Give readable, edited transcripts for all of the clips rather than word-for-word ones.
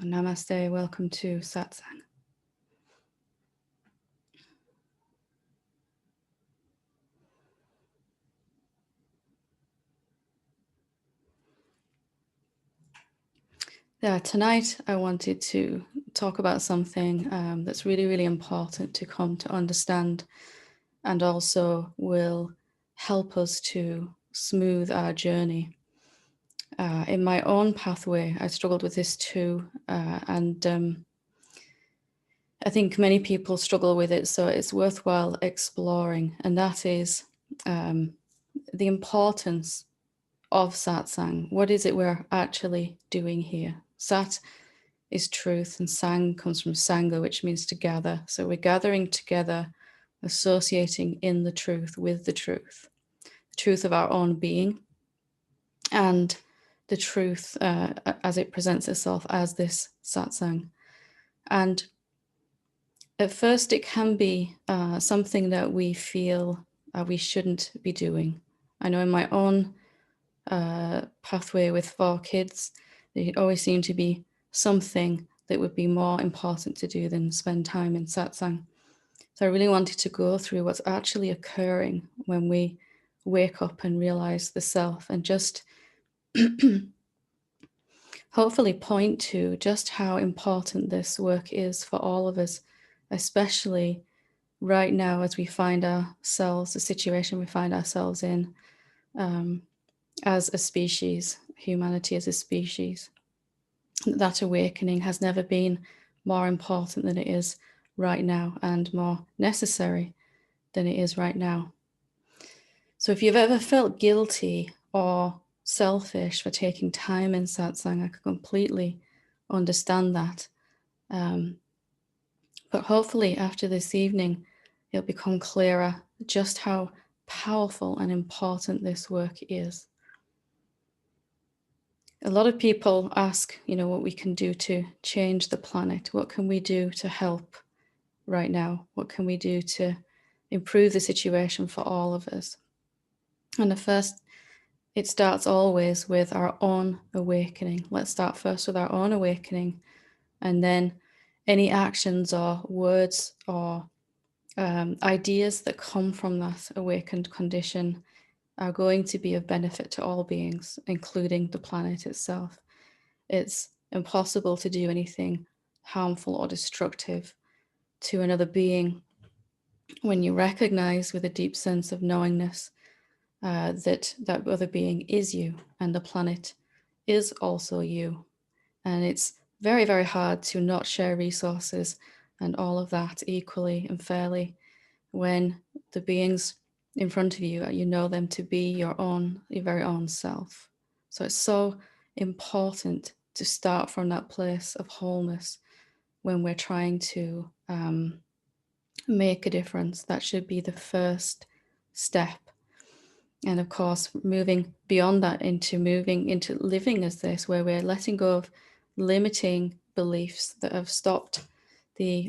Namaste, welcome to Satsang. Tonight I wanted to talk about something that's really, really important to come to understand, and also will help us to smooth our journey. In my own pathway, I struggled with this too, and I think many people struggle with it, so it's worthwhile exploring, and that is the importance of satsang. What is it we're actually doing here? Sat is truth, and sang comes from sangha, which means to gather. So we're gathering together, associating in the truth with the truth of our own being, and the truth as it presents itself as this satsang. And at first it can be something that we feel we shouldn't be doing. I know in my own pathway with 4 kids, there always seemed to be something that would be more important to do than spend time in satsang. So I really wanted to go through what's actually occurring when we wake up and realize the self, and just hopefully point to just how important this work is for all of us, especially right now as we find ourselves, the situation we find ourselves in as a species, humanity as a species. That awakening has never been more important than it is right now, and more necessary than it is right now. So if you've ever felt guilty or selfish for taking time in satsang, I can completely understand that. But hopefully after this evening, it'll become clearer just how powerful and important this work is. A lot of people ask, what we can do to change the planet. What can we do to help right now? What can we do to improve the situation for all of us? And it starts always with our own awakening. Let's start first with our own awakening, and then any actions or words or ideas that come from that awakened condition are going to be of benefit to all beings, including the planet itself. It's impossible to do anything harmful or destructive to another being when you recognize with a deep sense of knowingness that other being is you, and the planet is also you. And it's very, very hard to not share resources and all of that equally and fairly when the beings in front of you, you know them to be your very own self. So it's so important to start from that place of wholeness when we're trying to make a difference. That should be the first step. And of course, moving beyond that into living as this, where we're letting go of limiting beliefs that have stopped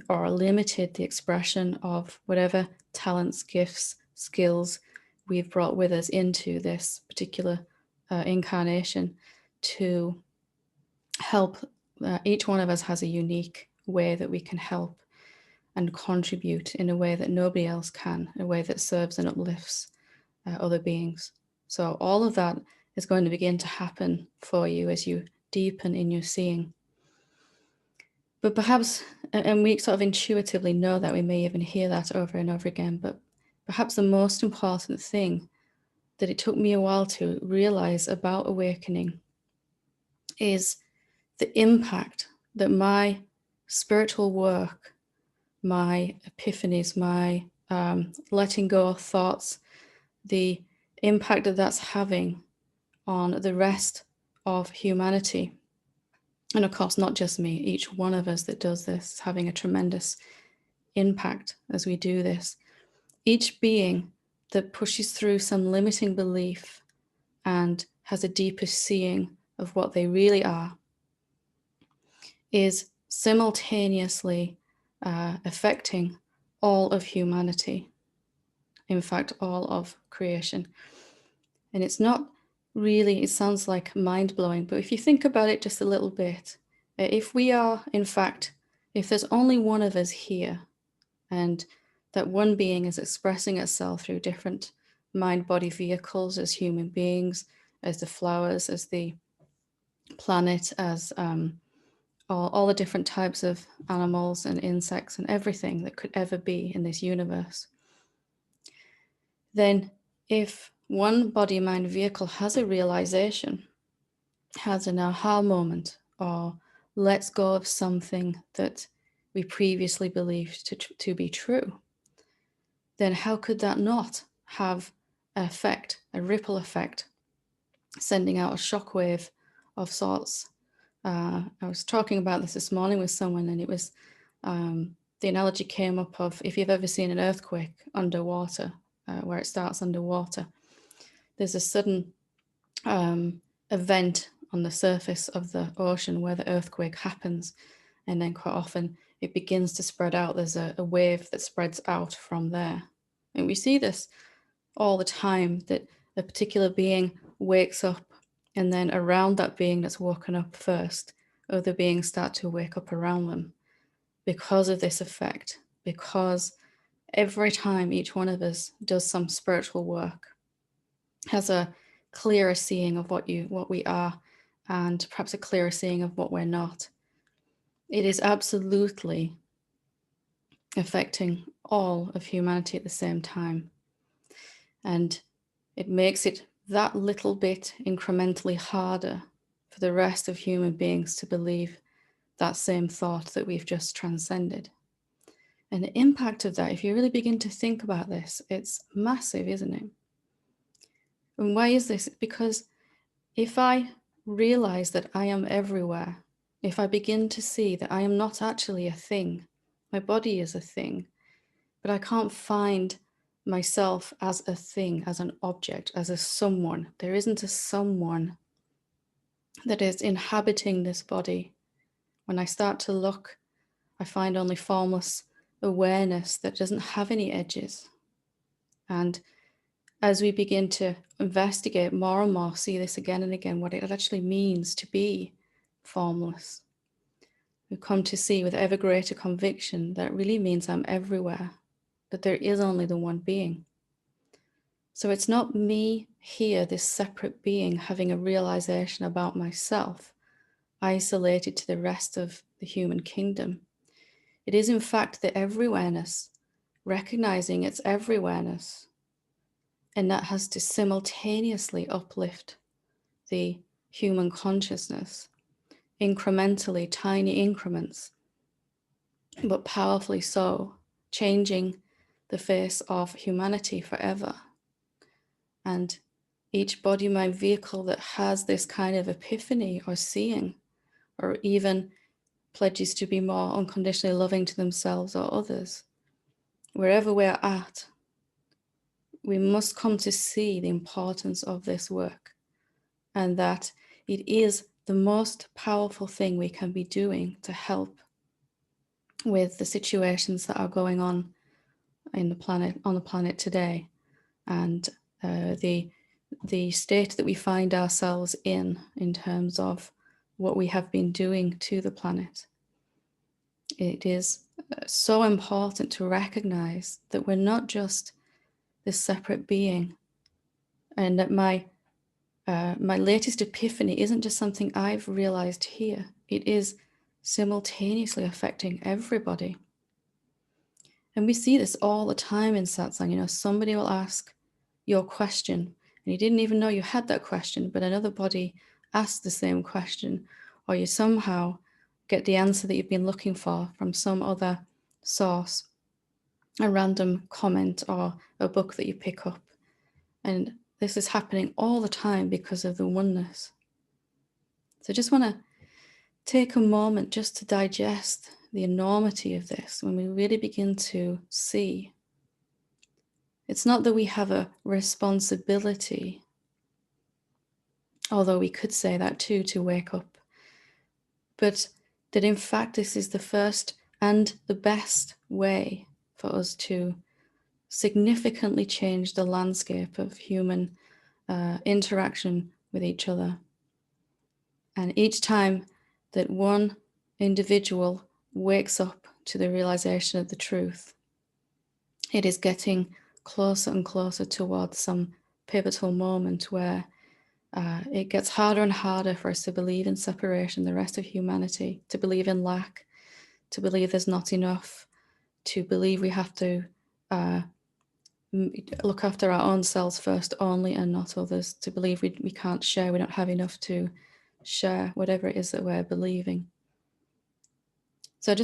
or limited the expression of whatever talents, gifts, skills we've brought with us into this particular incarnation to help. Each one of us has a unique way that we can help and contribute in a way that nobody else can, a way that serves and uplifts other beings. So all of that is going to begin to happen for you as you deepen in your seeing. But perhaps, and we sort of intuitively know that, we may even hear that over and over again, but perhaps the most important thing that it took me a while to realize about awakening is the impact that my spiritual work, my epiphanies, my letting go of thoughts, the impact that that's having on the rest of humanity. And of course, not just me, each one of us that does this is having a tremendous impact as we do this. Each being that pushes through some limiting belief and has a deeper seeing of what they really are is simultaneously affecting all of humanity. In fact, all of creation. And it's not really, it sounds like mind-blowing, but if you think about it just a little bit, If we are, in fact, if there's only one of us here, and that one being is expressing itself through different mind-body vehicles as human beings, as the flowers, as the planet, as all the different types of animals and insects and everything that could ever be in this universe, then if one body-mind vehicle has a realization, has an aha moment, or lets go of something that we previously believed to be true, then how could that not have an effect, a ripple effect, sending out a shockwave of sorts? I was talking about this morning with someone, and it was the analogy came up of if you've ever seen an earthquake underwater, where it starts underwater, there's a sudden event on the surface of the ocean where the earthquake happens, and then quite often it begins to spread out. There's a wave that spreads out from there, and we see this all the time, that a particular being wakes up, and then around that being that's woken up first, other beings start to wake up around them because of this effect, because every time each one of us does some spiritual work, has a clearer seeing of what we are, and perhaps a clearer seeing of what we're not, it is absolutely affecting all of humanity at the same time. And it makes it that little bit incrementally harder for the rest of human beings to believe that same thought that we've just transcended. And the impact of that, if you really begin to think about this, it's massive, isn't it? And why is this? Because if I realize that I am everywhere, if I begin to see that I am not actually a thing, my body is a thing, but I can't find myself as a thing, as an object, as a someone. There isn't a someone that is inhabiting this body. When I start to look, I find only formless awareness that doesn't have any edges. And as we begin to investigate more and more, see this again and again, what it actually means to be formless, we come to see with ever greater conviction that it really means I'm everywhere, that there is only the one being. So it's not me here, this separate being, having a realization about myself, isolated to the rest of the human kingdom. It is in fact the everywhere-ness, recognizing its everywhere-ness, and that has to simultaneously uplift the human consciousness, incrementally, tiny increments, but powerfully so, changing the face of humanity forever. And each body-mind vehicle that has this kind of epiphany or seeing, or even pledges to be more unconditionally loving to themselves or others, wherever we're at, we must come to see the importance of this work, and that it is the most powerful thing we can be doing to help with the situations that are going on on the planet today, and the state that we find ourselves in terms of what we have been doing to the planet. It is so important to recognize that we're not just this separate being, and that my latest epiphany isn't just something I've realized here. It is simultaneously affecting everybody. And we see this all the time in satsang. You know, somebody will ask your question, and you didn't even know you had that question, but another body asked the same question, or you somehow get the answer that you've been looking for from some other source, a random comment or a book that you pick up. And this is happening all the time because of the oneness. So I just want to take a moment just to digest the enormity of this when we really begin to see. It's not that we have a responsibility, although we could say that too, to wake up, but that in fact this is the first and the best way for us to significantly change the landscape of human interaction with each other. And each time that one individual wakes up to the realization of the truth, it is getting closer and closer towards some pivotal moment where it gets harder and harder for us to believe in separation, the rest of humanity, to believe in lack, to believe there's not enough, to believe we have to look after our own selves first only and not others, to believe we can't share, we don't have enough to share, whatever it is that we're believing. So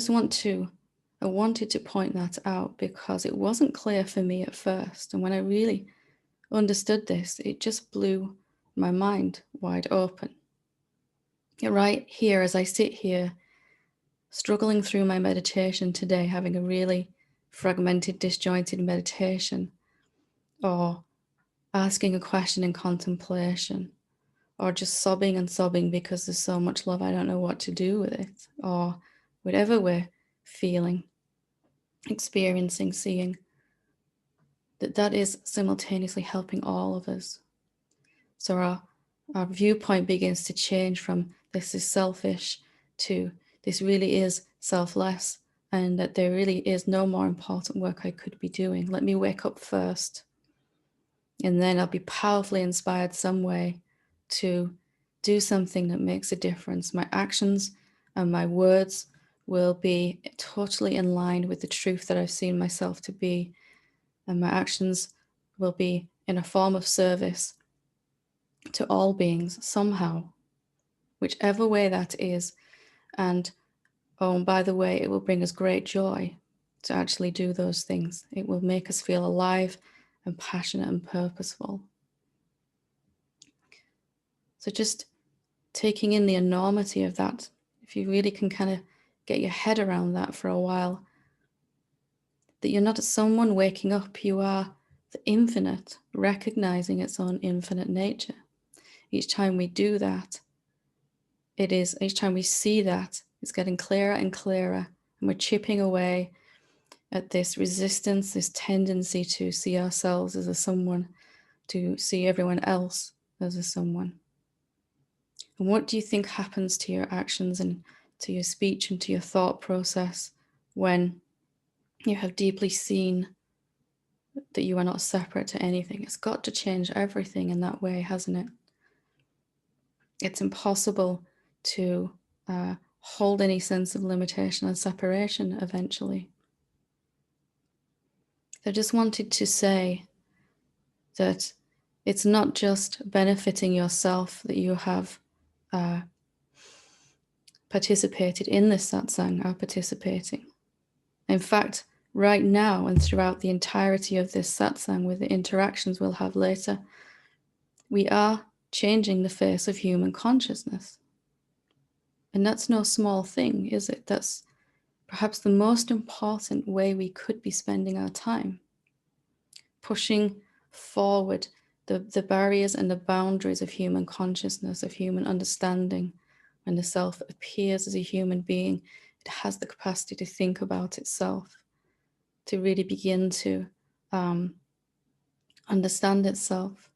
I wanted to point that out because it wasn't clear for me at first. And when I really understood this, it just blew my mind wide open. Right here, as I sit here, struggling through my meditation today, having a really fragmented, disjointed meditation, or asking a question in contemplation, or just sobbing and sobbing because there's so much love, I don't know what to do with it, or whatever we're feeling, experiencing, seeing, that is simultaneously helping all of us. So our viewpoint begins to change from this is selfish to this really is selfless, and that there really is no more important work I could be doing. Let me wake up first, and then I'll be powerfully inspired some way to do something that makes a difference. My actions and my words will be totally in line with the truth that I've seen myself to be, and my actions will be in a form of service to all beings somehow, whichever way that is. And by the way, it will bring us great joy to actually do those things. It will make us feel alive and passionate and purposeful. So just taking in the enormity of that, if you really can kind of get your head around that for a while, that you're not someone waking up, you are the infinite, recognizing its own infinite nature. Each time we do that, each time we see that, it's getting clearer and clearer, and we're chipping away at this resistance, this tendency to see ourselves as a someone, to see everyone else as a someone. And what do you think happens to your actions and to your speech and to your thought process when you have deeply seen that you are not separate to anything? It's got to change everything in that way, hasn't it? It's impossible to hold any sense of limitation and separation eventually. I just wanted to say that it's not just benefiting yourself that you have participated in this satsang, are participating. In fact, right now and throughout the entirety of this satsang, with the interactions we'll have later, we are changing the face of human consciousness. And that's no small thing, is it? That's perhaps the most important way we could be spending our time, pushing forward the barriers and the boundaries of human consciousness, of human understanding. When the self appears as a human being, it has the capacity to think about itself, to really begin to understand itself.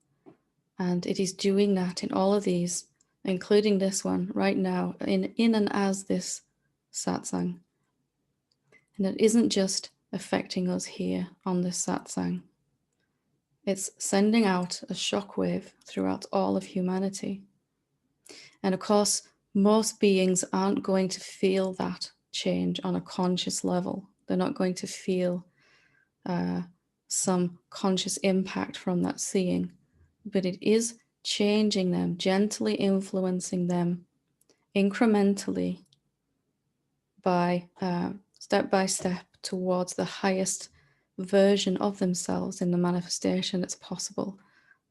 And it is doing that in all of these, including this one right now, in and as this satsang. And it isn't just affecting us here on this satsang. It's sending out a shockwave throughout all of humanity. And of course, most beings aren't going to feel that change on a conscious level. They're not going to feel some conscious impact from that seeing, but it is changing them, gently influencing them incrementally by step towards the highest version of themselves in the manifestation that's possible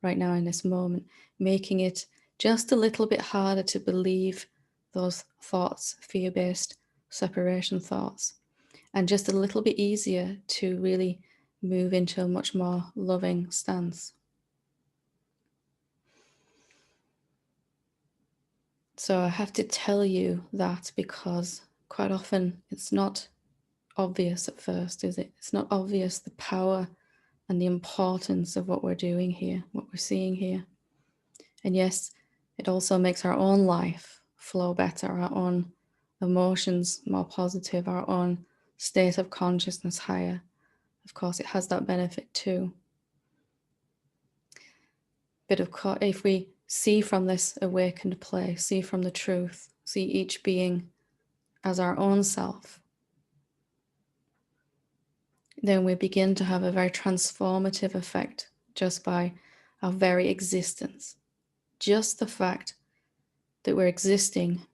right now in this moment, making it just a little bit harder to believe those thoughts, fear-based separation thoughts, and just a little bit easier to really move into a much more loving stance. So I have to tell you that because quite often it's not obvious at first, is it? It's not obvious the power and the importance of what we're doing here, what we're seeing here. And yes, it also makes our own life flow better, our own emotions more positive, our own state of consciousness higher, of course it has that benefit too. But of course, if we see from this awakened place, see from the truth, see each being as our own self, then we begin to have a very transformative effect just by our very existence. Just the fact that we're existing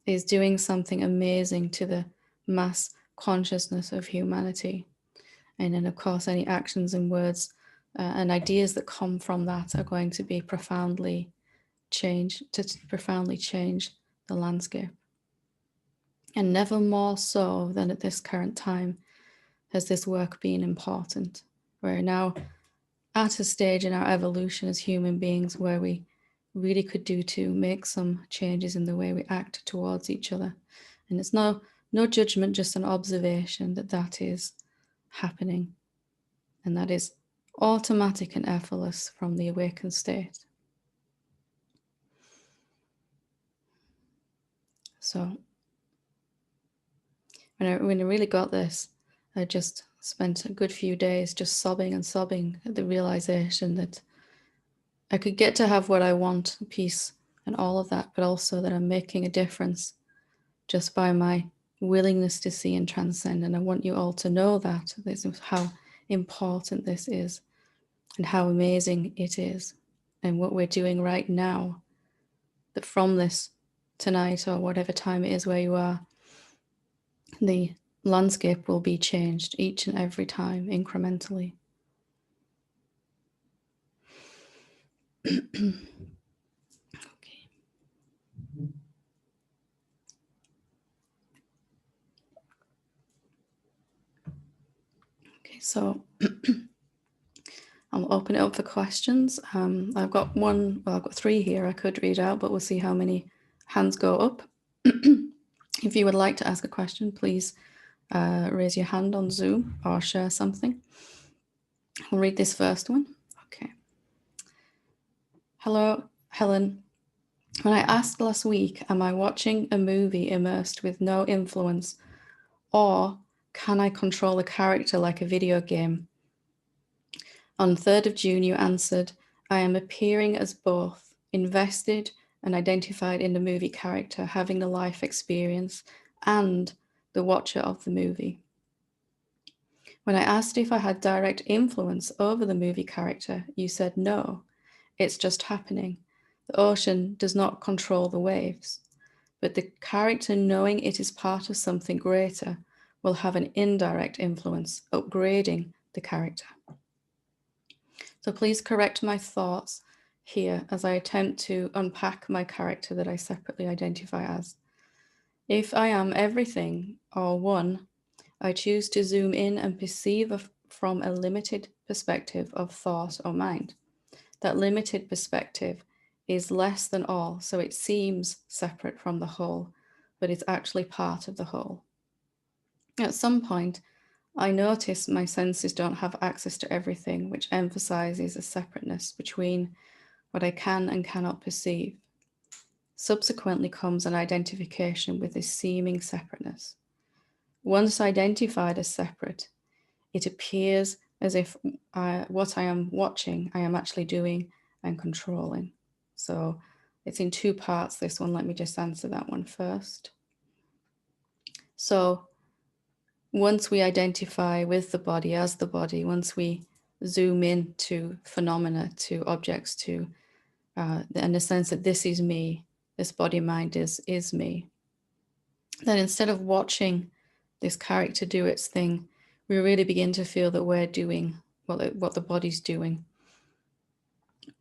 is doing something amazing to the mass consciousness of humanity. And then, of course, any actions and words and ideas that come from that are going to be profoundly change the landscape. And never more so than at this current time has this work been important. We're now at a stage in our evolution as human beings where we really could do to make some changes in the way we act towards each other. And it's no judgment, just an observation that is happening. And that is automatic and effortless from the awakened state. So when I really got this, I just spent a good few days just sobbing and sobbing at the realization that I could get to have what I want, peace and all of that, but also that I'm making a difference just by my willingness to see and transcend. And I want you all to know that this is how important this is and how amazing it is. And what we're doing right now, that from this tonight or whatever time it is where you are, the landscape will be changed each and every time incrementally. Okay. Okay, so I'll open it up for questions. I've got three here I could read out, but we'll see how many hands go up. If you would like to ask a question, please raise your hand on Zoom or share something. I'll read this first one. Okay. Hello, Helen. When I asked last week, am I watching a movie immersed with no influence, or can I control a character like a video game? On 3rd of June, you answered, I am appearing as both, invested and identified in the movie character, having the life experience, and the watcher of the movie. When I asked if I had direct influence over the movie character, you said no, it's just happening. The ocean does not control the waves, but the character, knowing it is part of something greater, will have an indirect influence, upgrading the character. So please correct my thoughts here as I attempt to unpack my character that I separately identify as. If I am everything or one, I choose to zoom in and perceive from a limited perspective of thought or mind. That limited perspective is less than all, so it seems separate from the whole, but it's actually part of the whole. At some point, I notice my senses don't have access to everything, which emphasizes a separateness between what I can and cannot perceive. Subsequently comes an identification with this seeming separateness. Once identified as separate, it appears as if what I am watching, I am actually doing and controlling. So it's in two parts, this one. Let me just answer that one first. So once we identify with the body as the body, once we zoom in to phenomena, to objects, to and the sense that this is me, this body mind is me, then instead of watching this character do its thing, we really begin to feel that we're doing what the body's doing.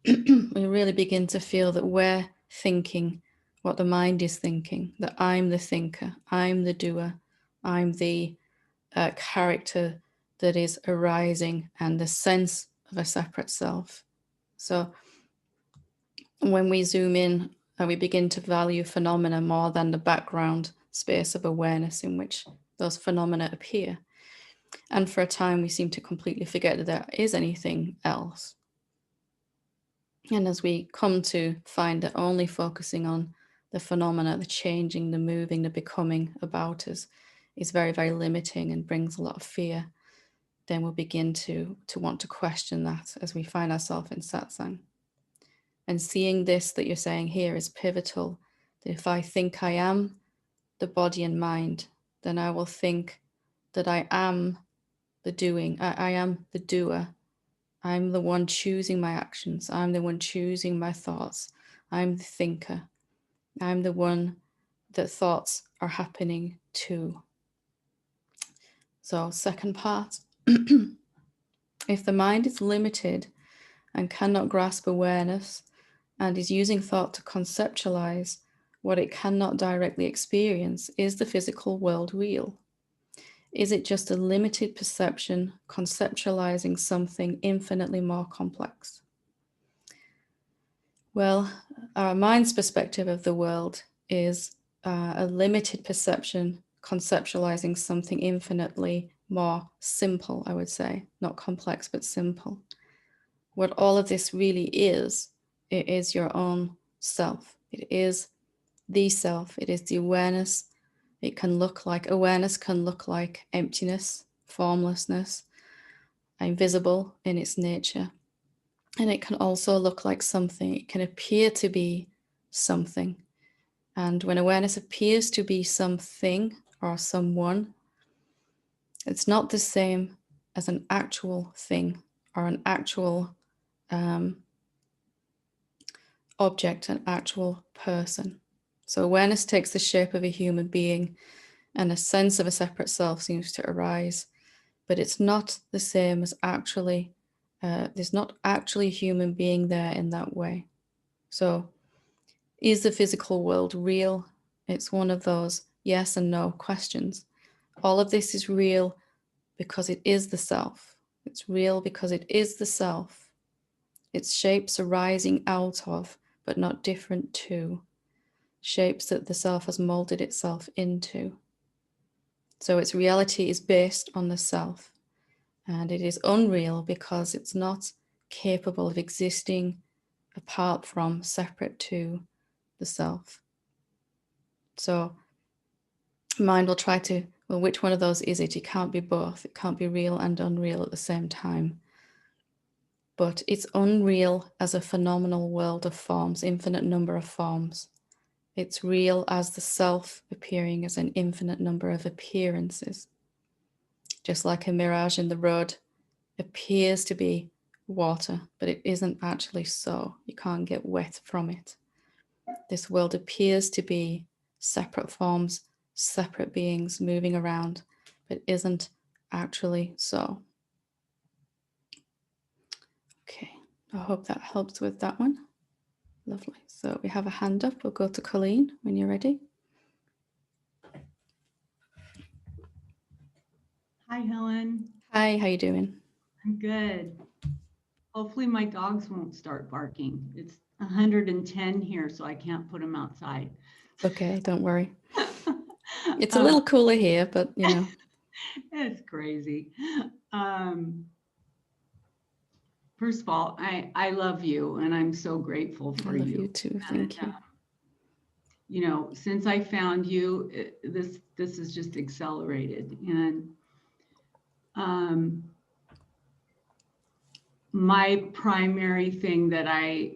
We really begin to feel that we're thinking what the mind is thinking, that I'm the thinker, I'm the doer, I'm the character that is arising, and the sense of a separate self. So when we zoom in and we begin to value phenomena more than the background space of awareness in which those phenomena appear, and for a time we seem to completely forget that there is anything else. And as we come to find that only focusing on the phenomena, the changing, the moving, the becoming about us is very, very limiting and brings a lot of fear, then we'll begin to want to question that as we find ourselves in satsang. And seeing this that you're saying here is pivotal. That if I think I am the body and mind, then I will think that I am the doing. I am the doer. I'm the one choosing my actions. I'm the one choosing my thoughts. I'm the thinker. I'm the one that thoughts are happening to. So, second part, if the mind is limited and cannot grasp awareness and is using thought to conceptualize what it cannot directly experience, is the physical world real? Is it just a limited perception conceptualizing something infinitely more complex? Well, our mind's perspective of the world is a limited perception conceptualizing something infinitely more simple, I would say, not complex, but simple. What all of this really is, it is your own self. It is the self. It is the awareness. It can look like, awareness can look like emptiness, formlessness, invisible in its nature. And it can also look like something. It can appear to be something. And when awareness appears to be something or someone, it's not the same as an actual thing or an actual object, an actual person. So awareness takes the shape of a human being and a sense of a separate self seems to arise, but it's not the same as actually, there's not actually a human being there in that way. So is the physical world real? It's one of those yes and no questions. All of this is real because it is the self. It's real because it is the self. Its shapes arising out of, but not different to, shapes that the self has molded itself into. So its reality is based on the self, and it is unreal because it's not capable of existing apart from, separate to the self. So mind will try to, well, which one of those is it? It can't be both. It can't be real and unreal at the same time. But it's unreal as a phenomenal world of forms, infinite number of forms. It's real as the self appearing as an infinite number of appearances. Just like a mirage in the road appears to be water, but it isn't actually so. You can't get wet from it. This world appears to be separate forms, separate beings moving around, but isn't actually so. Okay, I hope that helps with that one. Lovely. So we have a hand up. We'll go to Colleen when you're ready. Hi, Helen. Hi, how you doing? I'm good. Hopefully my dogs won't start barking. It's 110 here, so I can't put them outside. It's okay, don't worry. It's a uh, little cooler here, but you know. it's crazy. Um, First of all, I love you and I'm so grateful I for love you you. too. And Thank you. since I found you, this has just accelerated. And um, my primary thing that I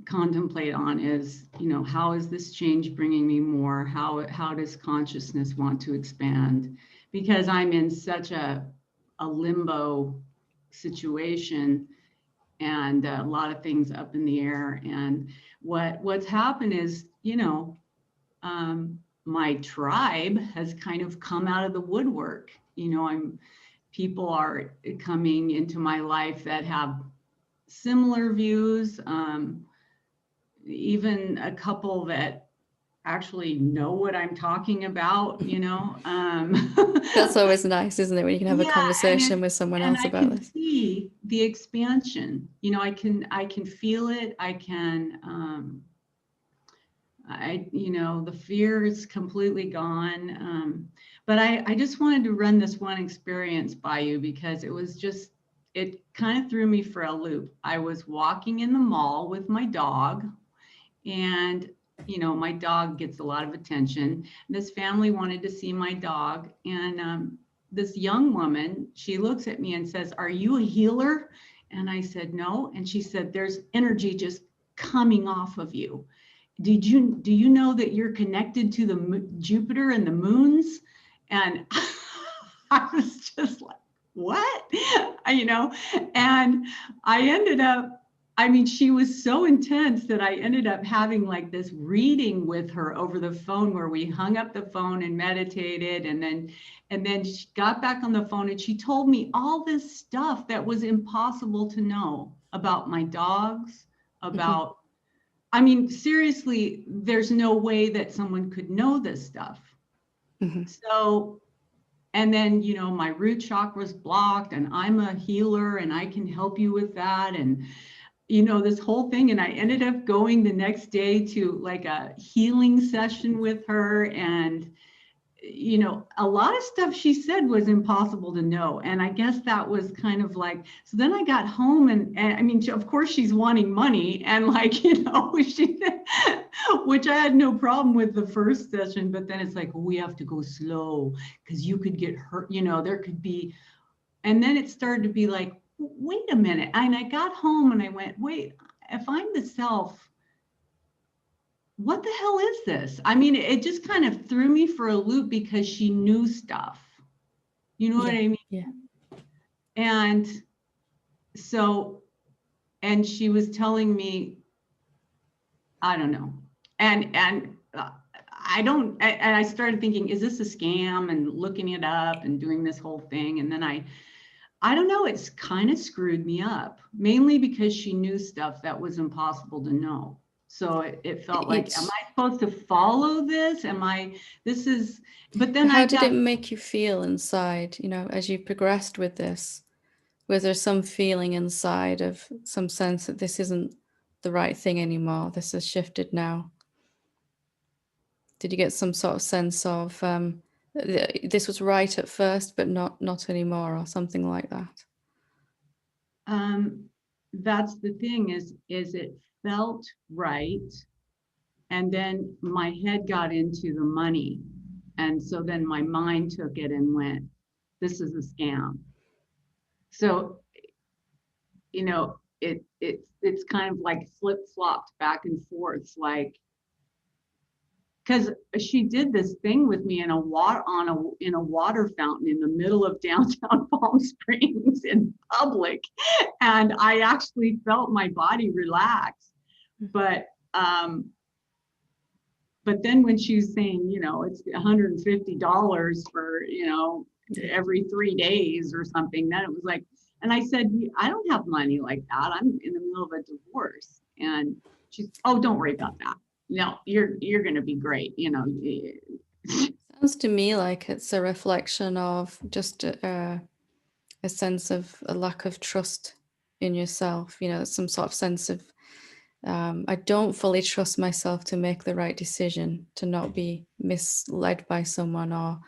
contemplate on is, how is this change bringing me more? How does consciousness want to expand? Because I'm in such a limbo situation and a lot of things up in the air. And what's happened is, my tribe has kind of come out of the woodwork. People are coming into my life that have similar views, even a couple that actually know what I'm talking about. That's always nice, isn't it, when you can have a Yeah, conversation with someone and else I about can this? see the expansion. I can feel it. I can the fear is completely gone. But I just wanted to run this one experience by you because it kind of threw me for a loop. I was walking in the mall with my dog, and my dog gets a lot of attention. This family wanted to see my dog. And this young woman, she looks at me and says, "Are you a healer?" And I said, "No." And she said, "There's energy just coming off of you. Do you know that you're connected to the Jupiter and the moons?" And I was just like, "What?" And I ended up, I mean, she was so intense that I ended up having like this reading with her over the phone where we hung up the phone and meditated, and then she got back on the phone and she told me all this stuff that was impossible to know about my dogs, Hmm. about, I mean, seriously, there's no way that someone could know this stuff. Hmm. So, and then, my root chakra was blocked, and I'm a healer and I can help you with that. And, this whole thing. And I ended up going the next day to like a healing session with her. And, a lot of stuff she said was impossible to know. And I guess that was kind of like, so then I got home, and I mean, of course she's wanting money, and like, she, which I had no problem with the first session, but then it's like, we have to go slow because you could get hurt, there could be, and then it started to be like, wait a minute. And I got home and I went, wait, if I'm the self, what the hell is this? I mean, it just kind of threw me for a loop because she knew stuff. You know what Yeah. I mean? Yeah. And so, and she was telling me, I don't know. And I don't, and I started thinking, is this a scam? And looking it up and doing this whole thing. And then I don't know, it's kind of screwed me up, mainly because she knew stuff that was impossible to know. So it felt like, am It's I supposed to follow this? This is, but then I How did got, it make you feel inside, as you progressed with this? Was there some feeling inside of some sense that this isn't the right thing anymore? This has shifted now. Did you get some sort of sense of this was right at first, but not anymore, or something like that? um, that's the thing is it felt right. And then my head got into the money. And so then my mind took it and went, this is a scam. So, it's kind of like flip-flopped back and forth, like, because she did this thing with me in a water fountain in the middle of downtown Palm Springs in public, and I actually felt my body relax. But um, but then when she was saying, it's $150 for, Yeah. every 3 days or something, then it was like, and I said, I don't have money like that. I'm in the middle of a divorce. And she's, oh, don't worry about that. No, you're gonna be great, Sounds to me like it's a reflection of just a sense of a lack of trust in yourself, some sort of sense of I don't fully trust myself to make the right decision, to not be misled by someone, or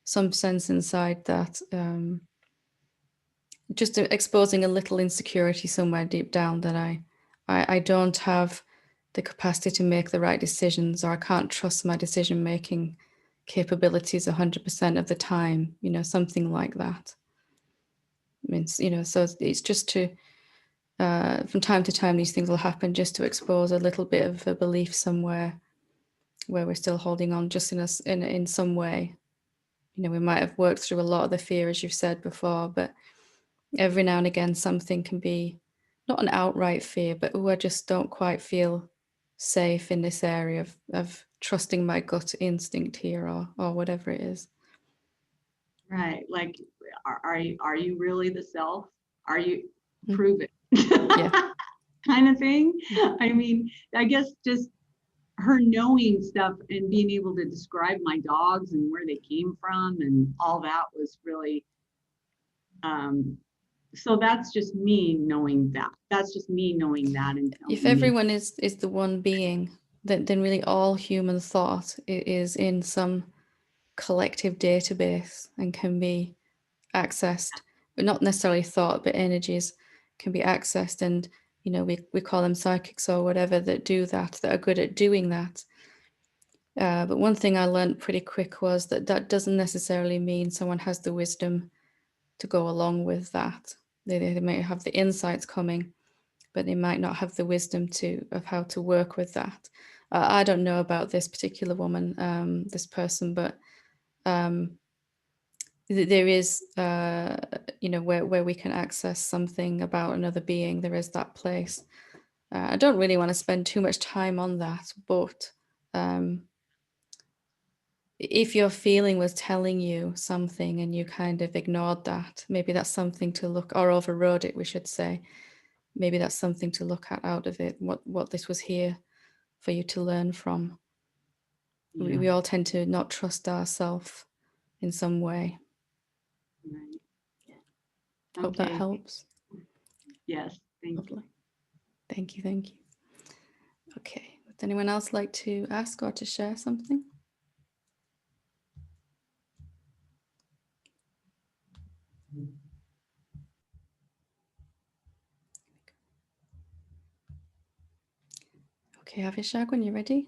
some sense inside that just exposing a little insecurity somewhere deep down that I don't have the capacity to make the right decisions, or I can't trust my decision making capabilities 100% of the time, something like that. I mean, so it's just to from time to time these things will happen just to expose a little bit of a belief somewhere where we're still holding on, just in some way. We might have worked through a lot of the fear, as you've said before, but every now and again something can be not an outright fear, but I just don't quite feel safe in this area of trusting my gut instinct here, or whatever it is. right. Like, are you really the self? Are you, Mm. prove it? Yeah. Kind of thing. Yeah. I mean, I guess just her knowing stuff and being able to describe my dogs and where they came from and all that was really, um so that's just me knowing that. That's just me knowing that and If telling me. everyone is the one being, then really all human thought is in some collective database and can be accessed, but not necessarily thought, but energies can be accessed. And you know, we call them psychics or whatever, that do that, that are good at doing that. But one thing I learned pretty quick was that that doesn't necessarily mean someone has the wisdom to go along with that. They may have the insights coming, but they might not have the wisdom of how to work with that. I don't know about this particular woman, this person, but there is, you know, where we can access something about another being. There is that place. I don't really want to spend too much time on that, but if your feeling was telling you something and you kind of ignored that, maybe that's something to look, or overrode it, we should say. Maybe that's something to look at out of it, what this was here for you to learn from. Yeah. We all tend to not trust ourselves in some way. Right. Hope that Okay. helps. Yes. Thank you. Lovely. Thank you. Thank you. Okay. Would anyone else like to ask or to share something? Okay, Avishag, when you're ready.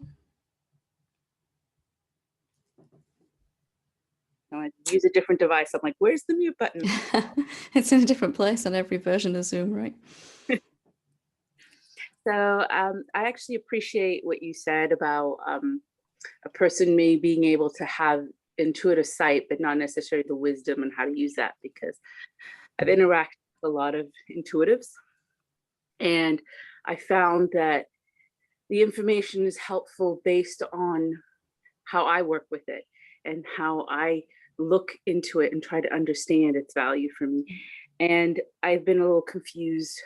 I use a different device. I'm like, where's the mute button? It's in a different place on every version of Zoom, right? So I actually appreciate what you said about a person may being able to have intuitive sight, but not necessarily the wisdom and how to use that, because I've interacted with a lot of intuitives, and I found that the information is helpful based on how I work with it and how I look into it and try to understand its value for me. And I've been a little confused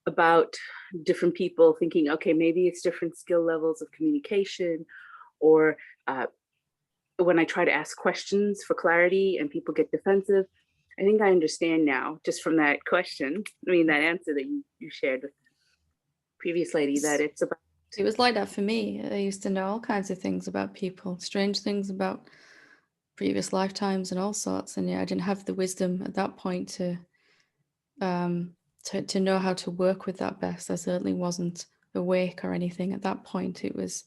about different people thinking, okay, maybe it's different skill levels of communication, or when I try to ask questions for clarity and people get defensive. I think I understand now, just from that question, that answer that you shared with the previous lady, that it's about. It was like that for me. I used to know all kinds of things about people, strange things about previous lifetimes and all sorts. And yeah, I didn't have the wisdom at that point to know how to work with that best. I certainly wasn't awake or anything at that point. It was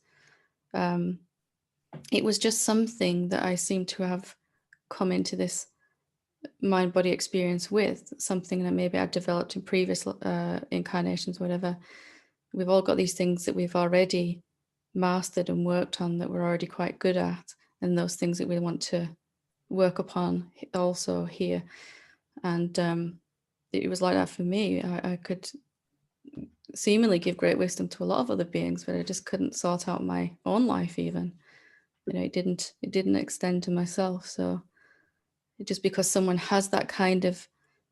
just something that I seemed to have come into this mind body experience with, something that maybe I'd developed in previous incarnations, whatever. We've all got these things that we've already mastered and worked on, that we're already quite good at, and those things that we want to work upon also here. And it was like that for me. I could seemingly give great wisdom to a lot of other beings, but I just couldn't sort out my own life even. You know, it didn't extend to myself. So just because someone has that kind of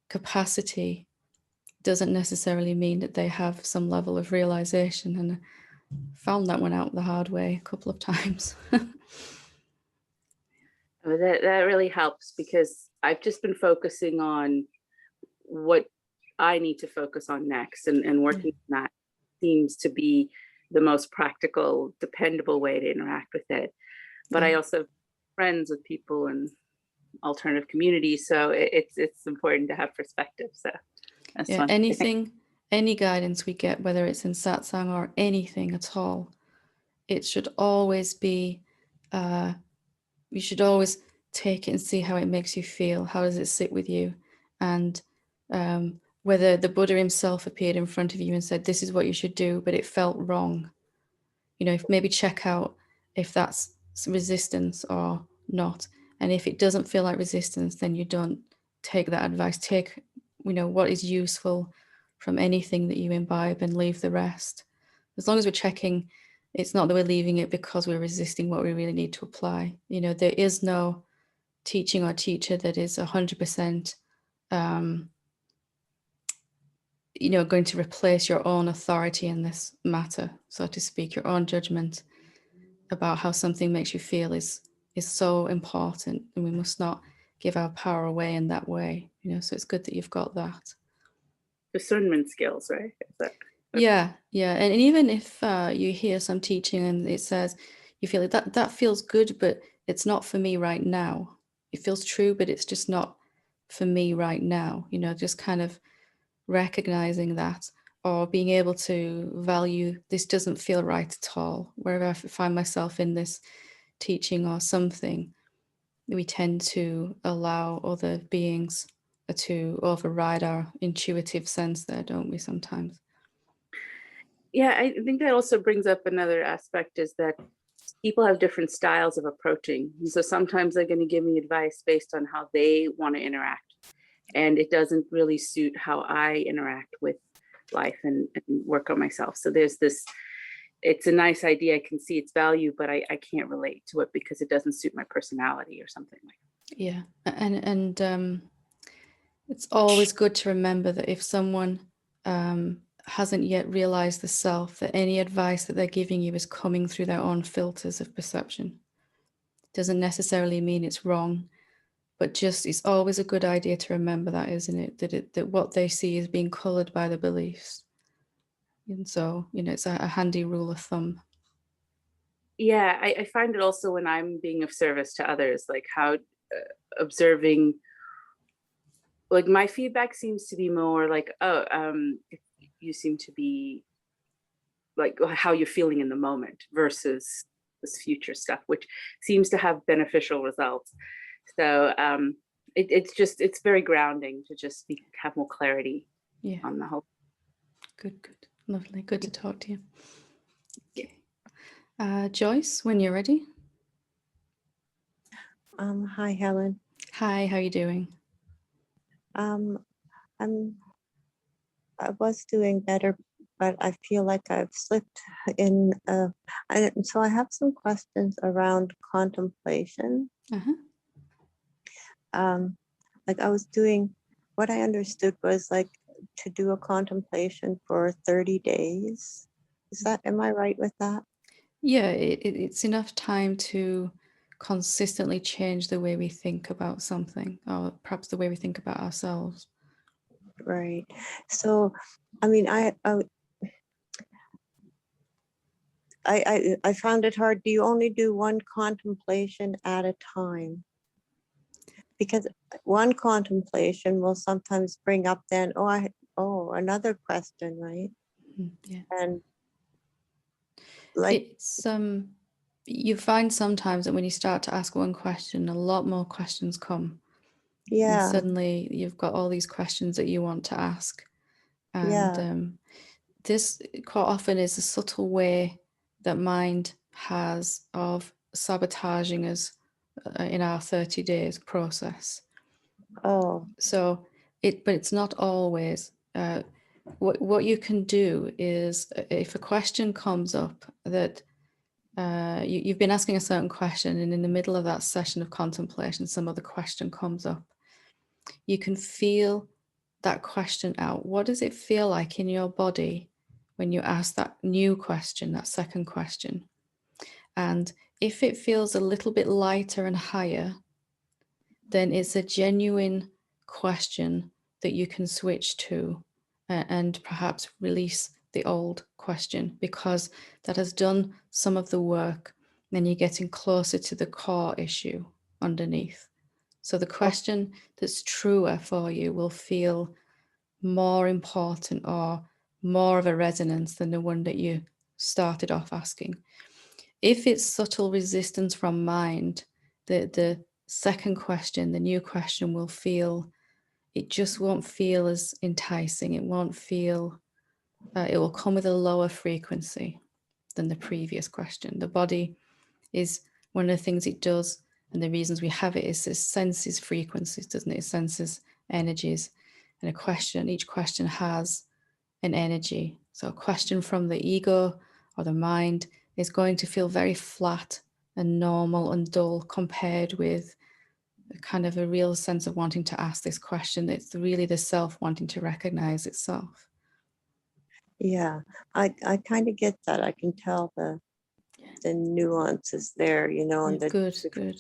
capacity doesn't necessarily mean that they have some level of realization. And I found that one out the hard way a couple of times. That really helps, because I've just been focusing on what I need to focus on next, and working on that seems to be the most practical, dependable way to interact with it. But I also have friends with people in alternative communities, so it's important to have perspective. So that's Yeah, any guidance we get, whether it's in satsang or anything at all, it should always be, you should always take it and see how it makes you feel. How does it sit with you? And whether the Buddha himself appeared in front of you and said, this is what you should do, but it felt wrong. You know, if maybe check out if that's resistance or not. And if it doesn't feel like resistance, then you don't take that advice. Take, you know, what is useful from anything that you imbibe and leave the rest. As long as we're checking, it's not that we're leaving it because we're resisting what we really need to apply. You know, there is no teaching or teacher that is 100%, you know, going to replace your own authority in this matter, so to speak. Your own judgment about how something makes you feel is so important, and we must not give our power away in that way. You know, so it's good that you've got that discernment skills, right? Yeah, and even if you hear some teaching and it says you feel like that feels good, but it's not for me right now. It feels true, but it's just not for me right now. You know, just kind of recognizing that, or being able to value this doesn't feel right at all. Wherever I find myself in this teaching or something, we tend to allow other beings to override our intuitive sense there, don't we, sometimes? Yeah, I think that also brings up another aspect, is that people have different styles of approaching. And so sometimes they're going to give me advice based on how they want to interact. And it doesn't really suit how I interact with life and work on myself. So there's this, it's a nice idea. I can see its value, but I can't relate to it because it doesn't suit my personality or something like that. Yeah. And it's always good to remember that if someone hasn't yet realized the self, that any advice that they're giving you is coming through their own filters of perception. Doesn't necessarily mean it's wrong, but just it's always a good idea to remember that, isn't it? That what they see is being colored by the beliefs. And so, it's a handy rule of thumb. Yeah, I find it also when I'm being of service to others, like how observing, like my feedback seems to be more like, you seem to be like how you're feeling in the moment versus this future stuff, which seems to have beneficial results. So it's very grounding to just have more clarity on the whole. Good. Lovely. Good to talk to you. Okay. Joyce, when you're ready. Hi, Helen. Hi, how are you doing? I was doing better, but I feel like I've slipped in. So I have some questions around contemplation. Like I was doing, what I understood was like to do a contemplation for 30 days. Am I right with that? Yeah, it's enough time to consistently change the way we think about something, or perhaps the way we think about ourselves. Right. So, I mean, I found it hard. Do you only do one contemplation at a time? Because one contemplation will sometimes bring up then, another question, right? Yeah. And like it's you find sometimes that when you start to ask one question, a lot more questions come. Yeah. And suddenly you've got all these questions that you want to ask. And this quite often is a subtle way that mind has of sabotaging us in our 30 days process. So but it's not always. What you can do is, if a question comes up that you've been asking a certain question, and in the middle of that session of contemplation, some other question comes up, you can feel that question out. What does it feel like in your body when you ask that new question, that second question? And if it feels a little bit lighter and higher, then it's a genuine question that you can switch to and perhaps release the old question, because that has done some of the work. Then you're getting closer to the core issue underneath. So the question that's truer for you will feel more important or more of a resonance than the one that you started off asking. If it's subtle resistance from mind, the second question, the new question will feel, it just won't feel as enticing. It won't feel, it will come with a lower frequency than the previous question. The body is one of the things it does, and the reasons we have it is it senses frequencies, doesn't it? It senses energies. And each question has an energy. So a question from the ego or the mind is going to feel very flat and normal and dull compared with kind of a real sense of wanting to ask this question. It's really the self wanting to recognize itself. Yeah, I kind of get that. I can tell the nuances there, and the good.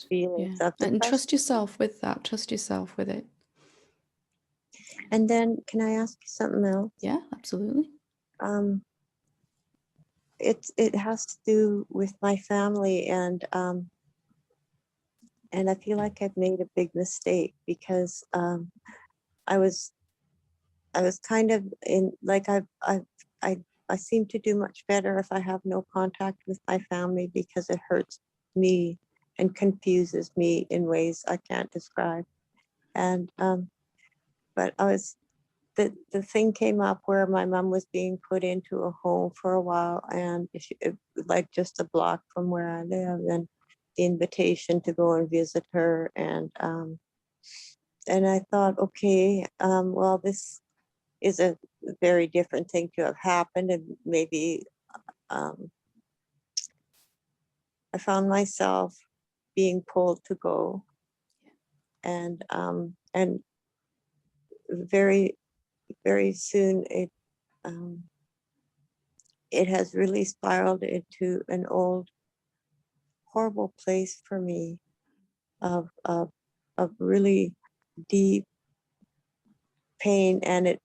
feelings Yeah. of the And question. trust yourself with that. Trust yourself with it. And then can I ask you something else? Yeah, absolutely. It has to do with my family, and I feel like I've made a big mistake because I was kind of in, like, I seem to do much better if I have no contact with my family, because it hurts me and confuses me in ways I can't describe. And but the thing came up where my mom was being put into a home for a while, and like just a block from where I live, and the invitation to go and visit her, and I thought, okay, well, this is a very different thing to have happened, and maybe um, I found myself being pulled to go, and very very soon it has really spiraled into an old horrible place for me of really deep pain, and it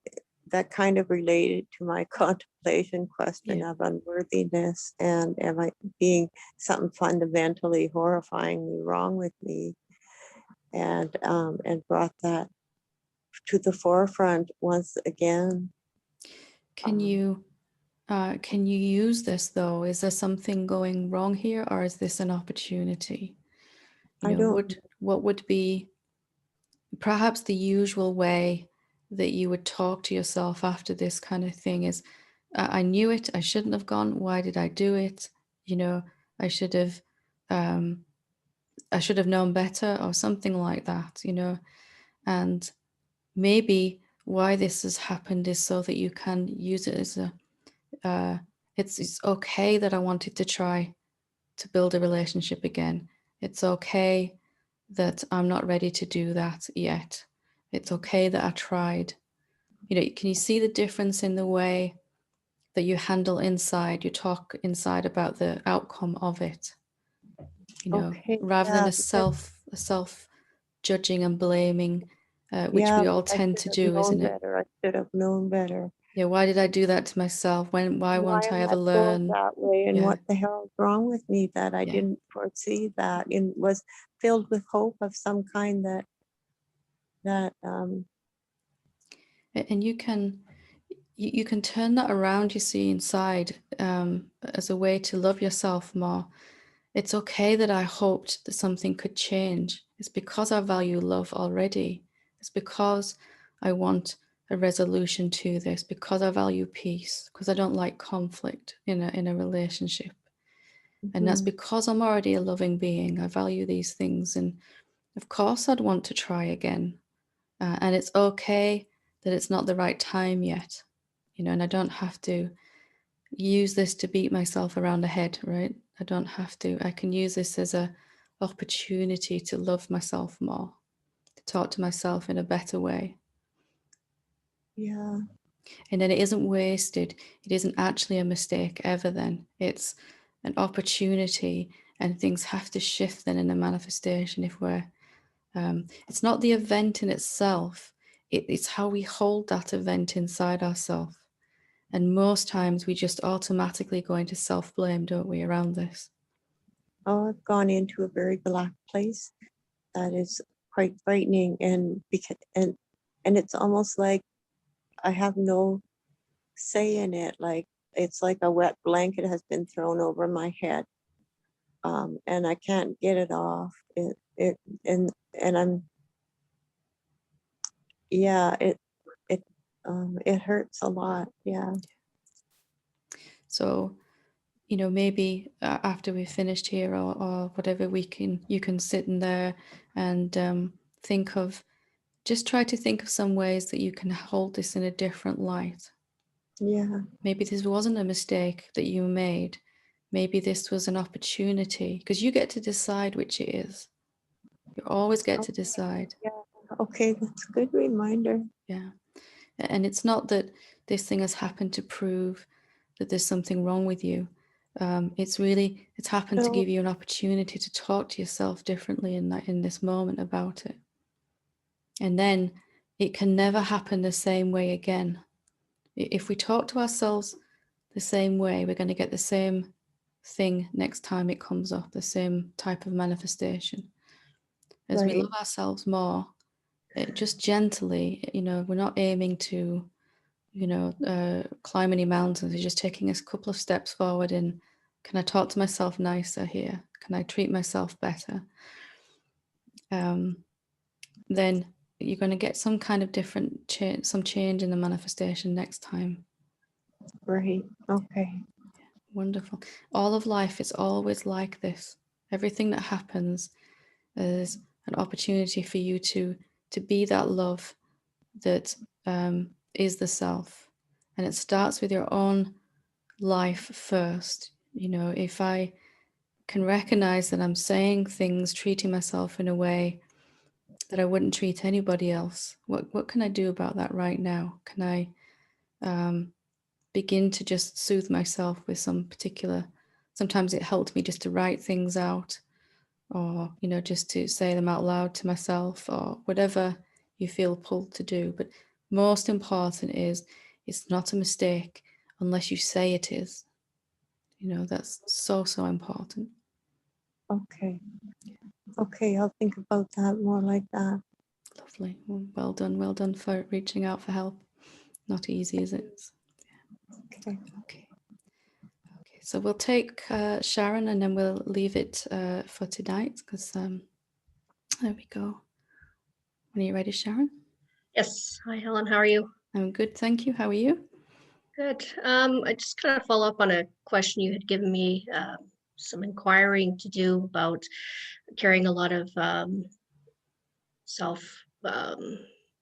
that kind of related to my contemplation question Yeah. of unworthiness, and am I being something fundamentally horrifyingly wrong with me, and brought that to the forefront once again. Can you use this though? Is there something going wrong here, or is this an opportunity? I don't What would be perhaps the usual way that you would talk to yourself after this kind of thing is, I knew it, I shouldn't have gone, why did I do it? You know, I should have um, I should have known better, or something like that, you know. And maybe why this has happened is so that you can use it as a it's okay that I wanted to try to build a relationship again. It's okay that I'm not ready to do that yet. It's okay that I tried. You know, can you see the difference in the way that you handle inside, you talk inside about the outcome of it, you know, okay, rather than yeah, a self judging and blaming, which yeah, we all I tend should to have do, known isn't it? better, I should have known better. Yeah, why did I do that to myself? Why Why won't I am ever I pulled learn? that way, and Yeah, what the hell is wrong with me that I yeah. didn't foresee that, and was filled with hope of some kind that And you can turn that around, you see, inside, as a way to love yourself more. It's okay that I hoped that something could change. It's because I value love already. It's because I want a resolution to this, because I value peace, because I don't like conflict in a relationship. And that's mhm, because I'm already a loving being. I value these things. And of course, I'd want to try again. And it's okay that it's not the right time yet, you know, and I don't have to use this to beat myself around the head, right? I don't have to. I can use this as a opportunity to love myself more, to talk to myself in a better way. yeah, And then it isn't wasted. It isn't actually a mistake ever then. It's an opportunity, and things have to shift then in the manifestation if we're it's not the event in itself, it's how we hold that event inside ourselves. And most times we just automatically go into self-blame, don't we, around this? oh, I've gone into a very black place that is quite frightening, and because and it's almost like I have no say in it, like it's like a wet blanket has been thrown over my head, and I can't get it off. It and I'm, yeah, it it hurts a lot. Yeah, So, you know, maybe after we've finished here, or whatever, you can sit in there and think of, just try to think of some ways that you can hold this in a different light. yeah, Maybe this wasn't a mistake that you made. Maybe this was an opportunity, because you get to decide which it is. You always get to decide. yeah. Okay, that's a good reminder. Yeah. And it's not that this thing has happened to prove that there's something wrong with you. It's happened to No, give you an opportunity to talk to yourself differently in this moment about it. And then it can never happen the same way again. If we talk to ourselves the same way, we're going to get the same thing next time it comes up, the same type of manifestation. As we right. love ourselves more, just gently, you know, we're not aiming to climb any mountains. It's just taking a couple of steps forward in, can I talk to myself nicer here? Can I treat myself better? Then you're going to get some kind of different change, some change in the manifestation next time. Great. Okay. Wonderful. All of life is always like this. Everything that happens is an opportunity for you to be that love that is the self. And it starts with your own life first. If I can recognize that I'm saying things, treating myself in a way that I wouldn't treat anybody else, what can I do about that right now? Can I begin to just soothe myself with sometimes it helped me just to write things out, or just to say them out loud to myself, or whatever you feel pulled to do. But most important is, it's not a mistake unless you say it is. That's so important. Okay. Okay, I'll think about that more like that. Lovely. Well done for reaching out for help. Not easy, is it? Okay. Okay, so we'll take Sharon, and then we'll leave it for tonight, because there we go. Are you ready, Sharon? Yes. Hi, Helen. How are you? I'm good, thank you. How are you? Good. I just kind of follow up on a question you had given me, some inquiring to do about carrying a lot of self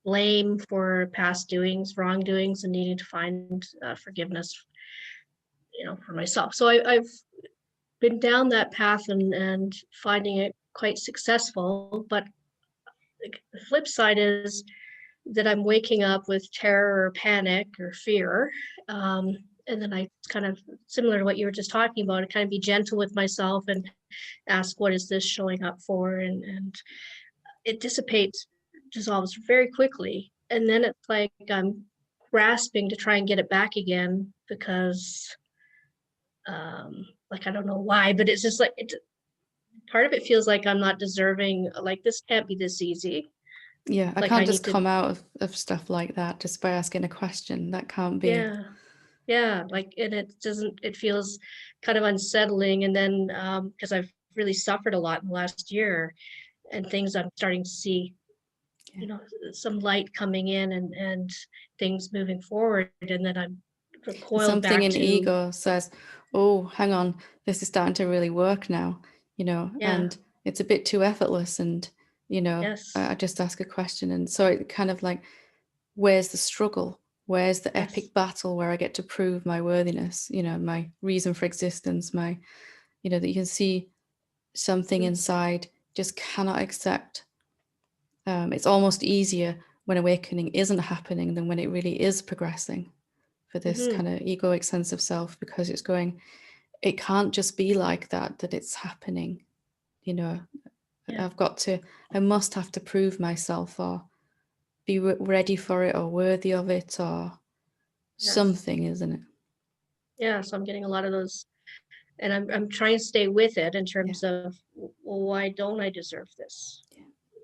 blame for past doings, wrongdoings, and needing to find forgiveness, for myself. So I've been down that path and finding it quite successful. But the flip side is that I'm waking up with terror or panic or fear. And then I kind of, similar to what you were just talking about, I kind of be gentle with myself and ask, what is this showing up for? And it dissipates, dissolves very quickly. And then it's like I'm grasping to try and get it back again because, I don't know why, but it's just like, part of it feels like I'm not deserving, like this can't be this easy. Yeah, I Like can't I just need to, come out of stuff like that just by asking a question. That can't be. yeah, and it feels kind of unsettling. And then because I've really suffered a lot in the last year, and things I'm starting to see, some light coming in and things moving forward, and then I'm recoiled Something back in to, ego says, oh, hang on, this is starting to really work now, yeah, and it's a bit too effortless, and yes, I just ask a question, and so it kind of like, where's the struggle? Where's the yes, epic battle where I get to prove my worthiness, my reason for existence, that you can see something inside just cannot accept. It's almost easier when awakening isn't happening than when it really is progressing for this kind of egoic sense of self, because it's going, it can't just be like that it's happening. yeah. I must have to prove myself, or be ready for it, or worthy of it, or Yes. something, isn't it? Yeah, so I'm getting a lot of those, and I'm trying to stay with it in terms of, well, why don't I deserve this?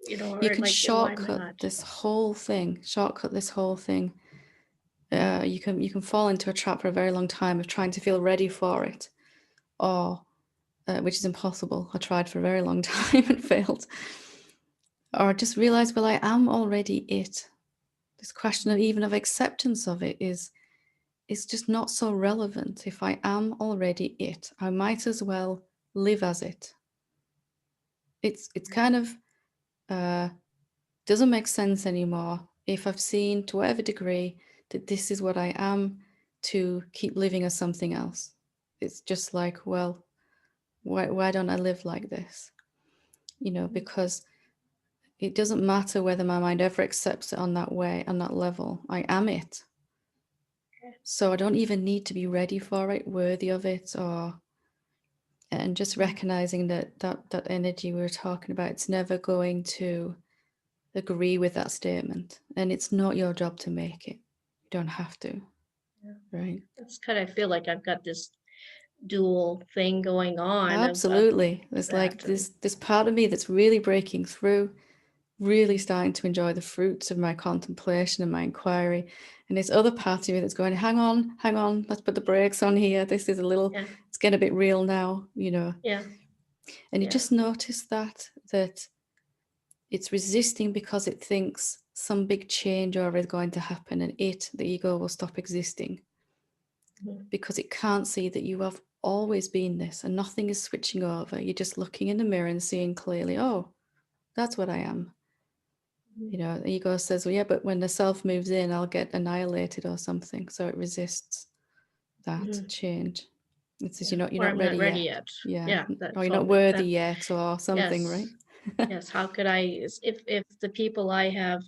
You Or can like, why am I shortcut not? this whole thing. You can fall into a trap for a very long time of trying to feel ready for it, or which is impossible. I tried for a very long time and failed. Or just realize, well, I am already it. This question of even of acceptance of it is just not so relevant. If I am already it, I might as well live as it. It's kind of doesn't make sense anymore if I've seen, to whatever degree, that this is what I am, to keep living as something else. It's just like, well, why don't I live like this? Because it doesn't matter whether my mind ever accepts it on that way, on that level. I am it. So I don't even need to be ready for it, worthy of it, and just recognizing that energy we were talking about, it's never going to agree with that statement, and it's not your job to make it. You don't have to. Right? It's kind of feel like I've got this dual thing going on. Absolutely. There's like this part of me that's really breaking through, really starting to enjoy the fruits of my contemplation and my inquiry. And this other part of me that's going, hang on, let's put the brakes on here. This is a little, Yeah. it's getting a bit real now, you know. Yeah. And you Yeah. just notice that it's resisting because it thinks some big changeover is going to happen, and the ego, will stop existing. Mhm. Because it can't see that you have always been this and nothing is switching over. You're just looking in the mirror and seeing clearly, oh, that's what I am. You know, the ego says, well, yeah, but when the self moves in, I'll get annihilated or something. So it resists that Mhm. change. It says, Yeah. you're Or not I'm ready not ready yet. yet. Yeah. Yeah. Or That's you're all not worthy that, yet or something, yes. right? Yes. How could if the people I have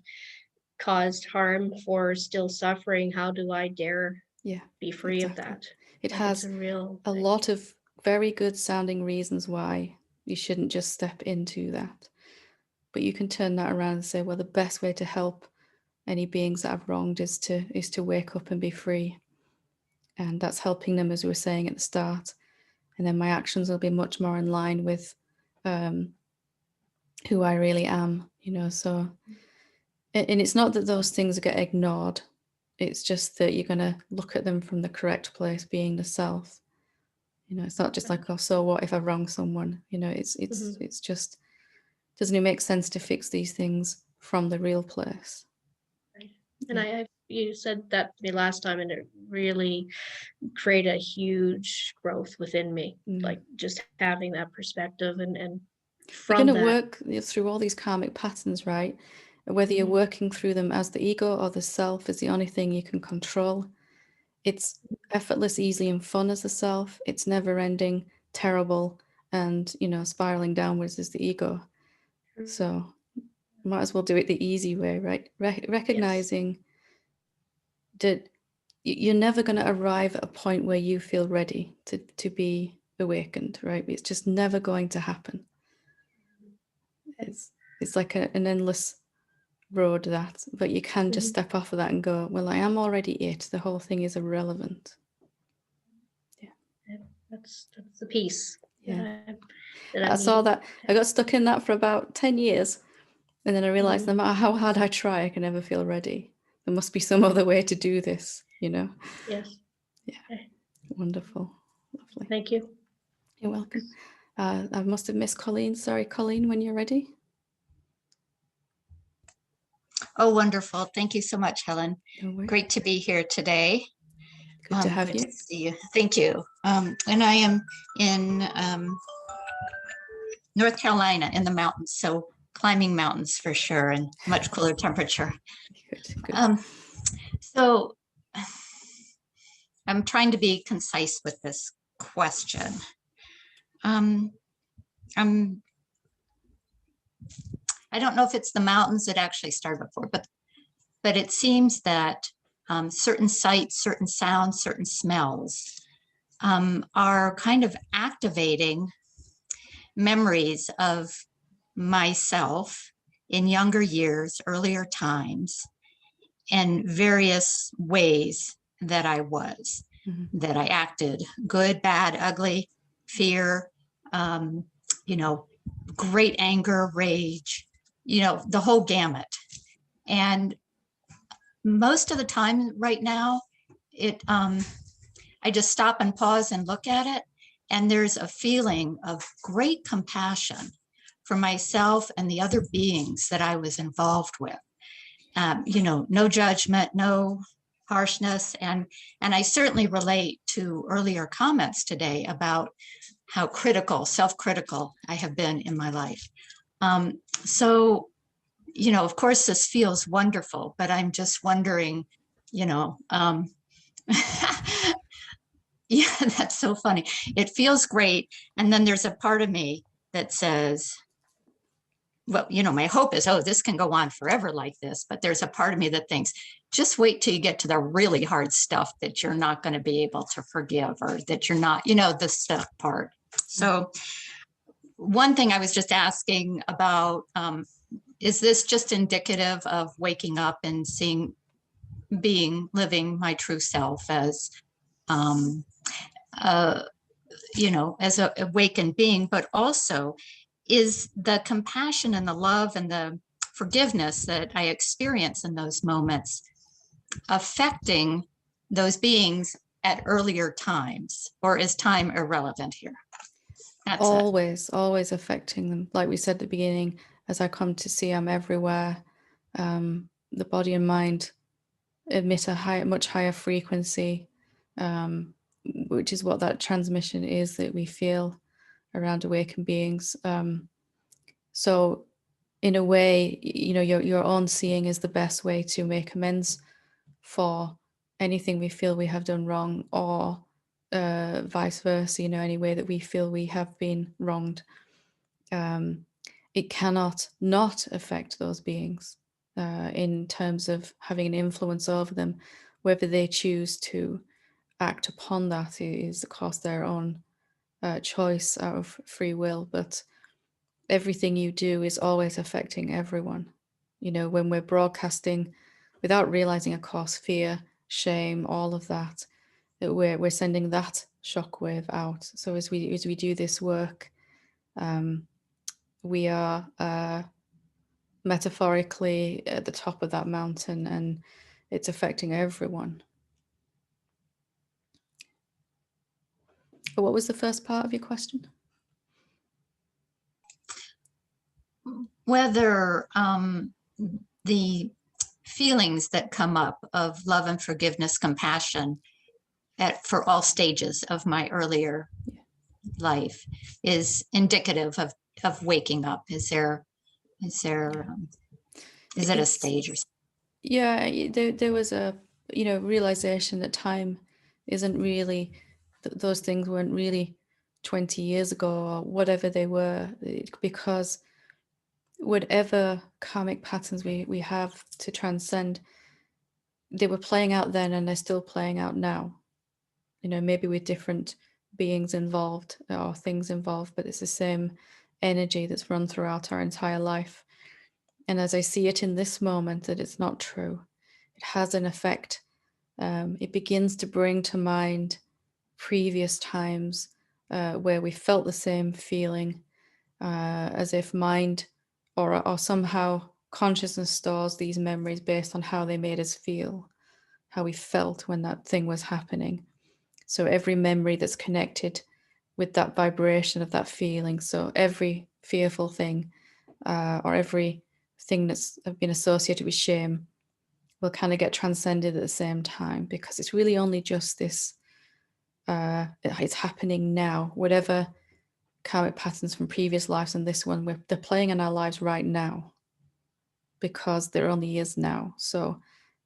caused harm for still suffering, how do I dare Yeah, be free exactly. of that? It Like, has it's a real a thing. lot of very good sounding reasons why you shouldn't just step into that. But you can turn that around and say, well, the best way to help any beings that I've wronged is to wake up and be free. And that's helping them, as we were saying at the start. And then my actions will be much more in line with who I really am, you know. So, and it's not that those things get ignored. It's just that you're going to look at them from the correct place, being the self. You know, it's not just like, oh, so what if I wrong someone? You know, it's just, doesn't it make sense to fix these things from the real place? Right. And Yeah. you said that to me last time, and it really created a huge growth within me. Like just having that perspective and You're going from to that. work through all these karmic patterns, right? Whether you're working through them as the ego or the self is the only thing you can control. It's effortless, easy, and fun as the self. It's never ending, terrible, and, you know, spiraling downwards as the ego. So might as well do it the easy way, right? Recognizing that you're never going to arrive at a point where you feel ready to be awakened, right? It's just never going to happen. It's like an endless road, that, but you can just step off of that and go, well, I am already it. The whole thing is irrelevant. Yeah. That's the piece. Yeah. That I I'm saw needing. that. I got stuck in that for about 10 years. And then I realized no matter how hard I try, I can never feel ready. There must be some other way to do this, you know? Yes. Yeah. Okay. Wonderful. Lovely. Thank you. You're welcome. I must have missed Colleen. Sorry, Colleen, when you're ready. Oh, wonderful. Thank you so much, Helen. No worries. Great to be here today. Good to have good you. to see you. Thank you. And I am in North Carolina in the mountains, so climbing mountains for sure, and much cooler temperature. Good. So I'm trying to be concise with this question. I don't know if it's the mountains that actually started before, but it seems that certain sights, certain sounds, certain smells are kind of activating memories of myself in younger years, earlier times, and various ways that I was, that I acted, good, bad, ugly, fear, great anger, rage, the whole gamut. And most of the time right now, I just stop and pause and look at it. And there's a feeling of great compassion for myself and the other beings that I was involved with. No judgment, no harshness. And I certainly relate to earlier comments today about how self-critical I have been in my life. So, of course, this feels wonderful, but I'm just wondering, yeah, that's so funny. It feels great. And then there's a part of me that says, well, my hope is, oh, this can go on forever like this. But there's a part of me that thinks, just wait till you get to the really hard stuff that you're not going to be able to forgive, or that you're not, the stuff part. So one thing I was just asking about, is this just indicative of waking up and living my true self as, as a awakened being, but also is the compassion and the love and the forgiveness that I experience in those moments affecting those beings at earlier times, or is time irrelevant here? That's it. Always affecting them. Like we said at the beginning, as I come to see I'm everywhere, the body and mind emit a much higher frequency, which is what that transmission is that we feel around awakened beings. So in a way, your own seeing is the best way to make amends for anything we feel we have done wrong, or vice versa, any way that we feel we have been wronged. It cannot not affect those beings in terms of having an influence over them. Whether they choose to act upon that is, of course, their own choice out of free will, but everything you do is always affecting everyone. When we're broadcasting without realizing, of course, fear, shame, all of that, we're sending that shockwave out. So as we do this work, we are metaphorically at the top of that mountain, and it's affecting everyone. What was the first part of your question? Whether the feelings that come up of love and forgiveness, compassion for all stages of my earlier life is indicative of waking up. Is it a stage or something? Yeah, there was a realization that time isn't really, those things weren't really 20 years ago or whatever they were, because whatever karmic patterns we have to transcend, they were playing out then and they're still playing out now. Maybe with different beings involved or things involved, but it's the same energy that's run throughout our entire life. And as I see it in this moment, that it's not true. It has an effect. It begins to bring to mind previous times where we felt the same feeling, as if mind or somehow consciousness stores these memories based on how they made us feel, how we felt when that thing was happening. So every memory that's connected with that vibration of that feeling, so every fearful thing or every thing that's been associated with shame will kind of get transcended at the same time, because it's really only just this, it's happening now. Whatever karmic patterns from previous lives and this one, they're playing in our lives right now because there only is now. So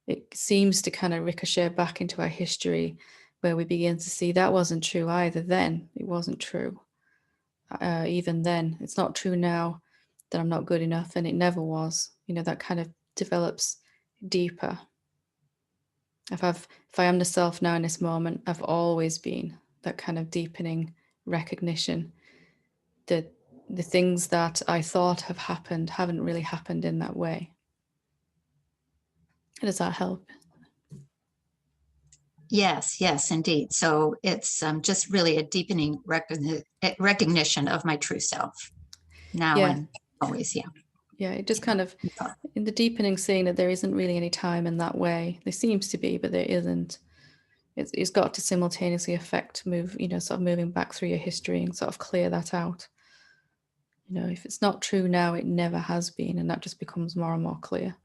it seems to kind of ricochet back into our history, where we begin to see that wasn't true either then. It wasn't true. Even then, it's not true now, that I'm not good enough, and it never was. That kind of develops deeper. If I am the self now in this moment, I've always been. That kind of deepening recognition that the things that I thought have happened haven't really happened in that way. Does that help? Yes, indeed. So it's just really a deepening recognition of my true self now and always. Yeah, it just kind of, in the deepening, seeing that there isn't really any time in that way. There seems to be, but there isn't. It's got to simultaneously affect, sort of moving back through your history and sort of clear that out. If it's not true now, it never has been, and that just becomes more and more clear.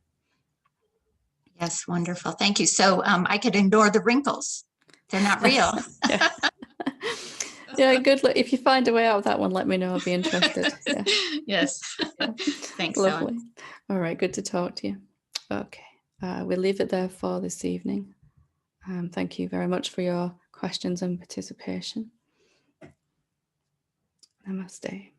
Yes, wonderful. Thank you. So I could ignore the wrinkles. They're not real. Yeah, good luck. If you find a way out of that one, let me know. I'd be interested. Yeah. Yes. Thanks, Lovely. Helen. All right, good to talk to you. Okay, we'll leave it there for this evening. Thank you very much for your questions and participation. Namaste.